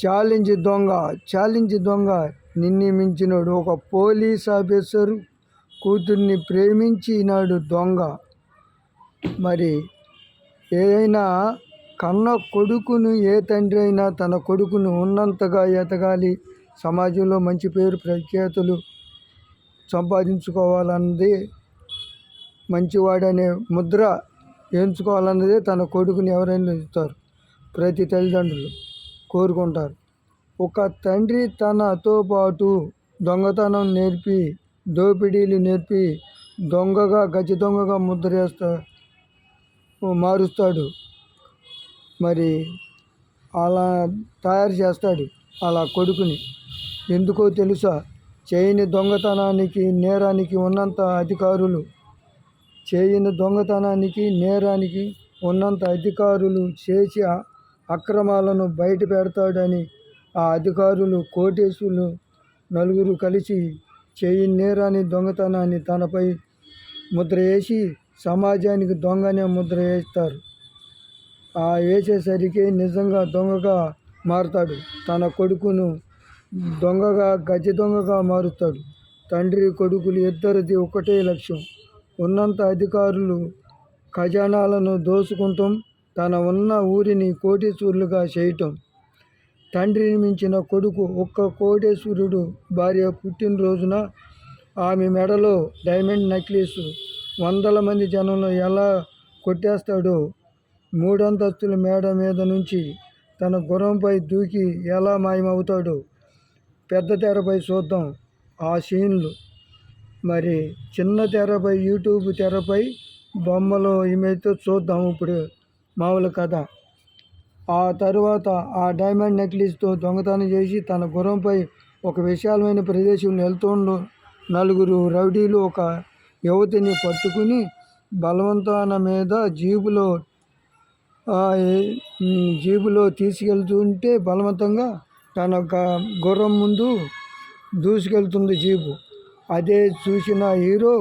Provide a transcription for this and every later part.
Challenge దొంగ నిన్ను మించినోడు. ఒక పోలీస్ ఆఫీసర్ కూతుర్ని ప్రేమించినాడు దొంగ. మరి ఏదైనా కన్న కొడుకును, ఏ తండ్రి అయినా తన కొడుకును ఉన్నంతగా ఎదగాలి, సమాజంలో మంచి పేరు ప్రఖ్యాతులు సంపాదించుకోవాలన్నది, మంచివాడనే ముద్ర వేయించుకోవాలన్నదే తన కొడుకుని ఎవరైనా ఇస్తారు, ప్రతి తల్లిదండ్రులు కోరుకుంటారు. ఒక తండ్రి తనతో పాటు దొంగతనం నేర్పి, దోపిడీలు నేర్పి, గజ దొంగగా ముద్ర మారుస్తాడు. మరి అలా తయారు చేస్తాడు అలా కొడుకుని. ఎందుకో తెలుసా? చేయని దొంగతనానికి, నేరానికి ఉన్నంత అధికారులు చేసి అక్రమాలను బయట పెడతాడని ఆ అధికారులు, కోటేశ్వరులు నలుగురు కలిసి చేయని నేరాన్ని, దొంగతనాన్ని తనపై ముద్ర వేసి సమాజానికి దొంగనే ముద్ర వేస్తారు. ఆ వేసేసరికి నిజంగా దొంగగా మారుతాడు. తన కొడుకును గజ దొంగగా మారుతాడు. తండ్రి కొడుకులు ఇద్దరిది ఒకటే లక్ష్యం, ఉన్నంత అధికారులు ఖజానాలను దోసుకుంటాం, తన ఉన్న ఊరిని కోటీశ్వరులుగా చేయటం. తండ్రిని మించిన కొడుకు. ఒక్క కోటేశ్వరుడు భార్య పుట్టినరోజున ఆమె మెడలో డైమండ్ నెక్లెస్ 100 మంది జనంలో ఎలా కొట్టేస్తాడో, 3 అంతస్తుల మేడ మీద నుంచి తన గుర్రంపై దూకి ఎలా మాయమవుతాడో పెద్ద తెరపై చూద్దాం ఆ సీన్లు. మరి చిన్న తెరపై, యూట్యూబ్ తెరపై బొమ్మలో ఇమేజ్తో చూద్దాం ఇప్పుడు మామూలు కథ. ఆ తరువాత ఆ డైమండ్ నెక్లెస్తో దొంగతనం చేసి తన గుర్రంపై ఒక విశాలమైన ప్రదేశంలో వెళ్తుండో నలుగురు రౌడీలు ఒక యువతిని పట్టుకుని బలవంతాన మీద జీబులో తీసుకెళ్తుంటే బలవంతంగా తన గుర్రం ముందు దూసుకెళ్తుంది జీబు. అదే చూసిన హీరో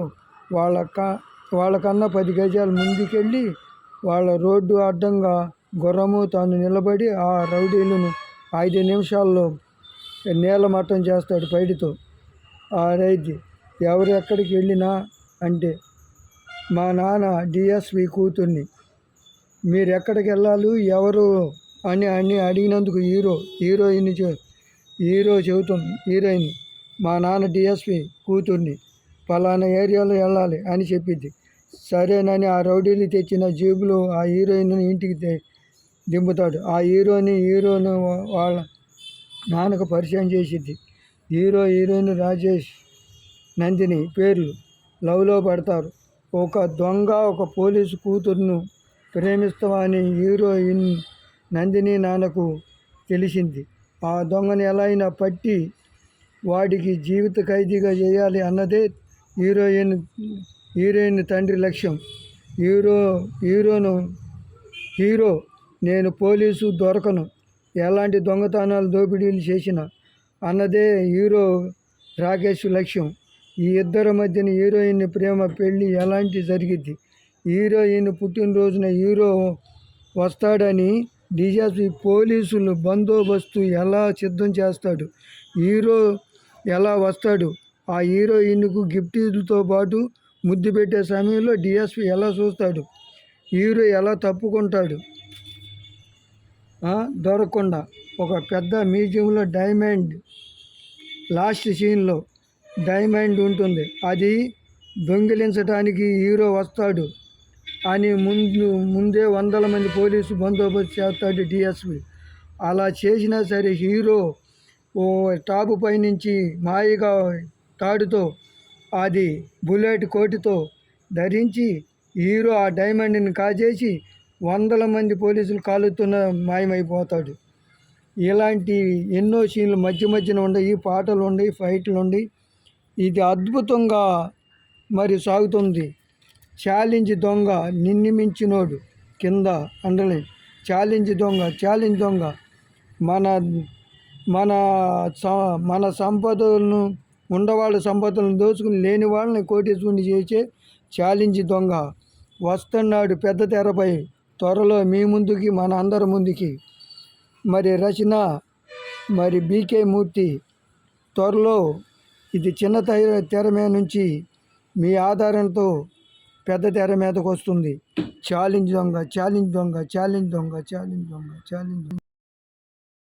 వాళ్ళకన్నా 10 గజాలు ముందుకెళ్ళి వాళ్ళ రోడ్డు అడ్డంగా గుర్రము తాను నిలబడి ఆ రౌడీలను 5 నిమిషాల్లో నేలమట్టం చేస్తాడు పైడితో. ఆ రైతు ఎవరు ఎక్కడికి వెళ్ళినా అంటే మా నాన్న డిఎస్పి కూతుర్ని, మీరు ఎక్కడికి వెళ్ళాలి ఎవరు అని అడిగినందుకు హీరో చెబుతుంది, హీరోయిన్ మా నాన్న డిఎస్పి కూతుర్ని పలానా ఏరియాలో వెళ్ళాలి అని చెప్పింది. సరేనని ఆ రౌడీలు తెచ్చిన జీబులో ఆ హీరోయిన్ ఇంటికి దింపుతాడు. ఆ హీరోను వాళ్ళ నాన్నకు పరిచయం చేసిద్ది. హీరోయిన్ రాజేష్, నందిని పేర్లు. లవ్లో పడతారు. ఒక దొంగ ఒక పోలీసు కూతురును ప్రేమిస్తామని హీరోయిన్ నందిని నాన్నకు తెలిసింది. ఆ దొంగని ఎలా అయినా పట్టి వాడికి జీవిత ఖైదీగా చేయాలి అన్నదే హీరోయిన్ తండ్రి లక్ష్యం. హీరో నేను పోలీసు దొరకను, ఎలాంటి దొంగతనాలు దోపిడీలు చేసిన అన్నదే హీరో రాకేష్ లక్ష్యం. ఈ ఇద్దరి మధ్యన హీరోయిన్ ప్రేమ పెళ్ళి ఎలాంటి జరిగిద్ది. హీరోయిన్ పుట్టినరోజున హీరో వస్తాడని డిఎస్పి పోలీసులు బందోబస్తు ఎలా సిద్ధం చేస్తాడు, హీరో ఎలా వస్తాడు, ఆ హీరోయిన్కు గిఫ్ట్లతో పాటు ముద్దు పెట్టే సమయంలో డిఎస్పి ఎలా చూస్తాడు, హీరో ఎలా తప్పుకుంటాడు దొరకకుండా. ఒక పెద్ద మ్యూజియంలో డైమండ్, లాస్ట్ సీన్లో డైమండ్ ఉంటుంది, అది దొంగిలించడానికి హీరో వస్తాడు అని ముందే 100 మంది పోలీసు బందోబస్తు చేస్తాడు డిఎస్పి. అలా చేసినా సరే హీరో ఓ టాపు పైనుంచి మాయగా తాడుతో, అది బుల్లెట్ కోటుతో ధరించి హీరో ఆ డైమండ్ని కాజేసి 100 మంది పోలీసులు కాలుతున్న మాయమైపోతాడు. ఇలాంటి ఎన్నో సీన్లు మధ్యన ఉండయి, పాటలు ఉండయి, ఫైట్లు ఉండయి. ఇది అద్భుతంగా మరి సాగుతుంది. ఛాలెంజ్ దొంగ నిన్ను మించినోడు, కింద అండర్లైన్. ఛాలెంజ్ దొంగ మన సంపదలను, ఉండవాళ్ళ సంపదలను దోచుకుని లేని వాళ్ళని కోటేశ్వరుని చేసే ఛాలెంజ్ దొంగ వస్తున్నాడు పెద్ద తెరపై త్వరలో మీ ముందుకి, మన అందరి ముందుకి. మరి రచన మరి బీకే మూర్తి త్వరలో ఇది చిన్న తెర మీద నుంచి మీ ఆధారంతో పెద్ద తెర మీదకు వస్తుంది. ఛాలెంజ్ దొంగ, ఛాలెంజ్ దొంగ, ఛాలెంజ్ దొంగ, ఛాలెంజ్ దొంగ, ఛాలెంజ్ దొంగ.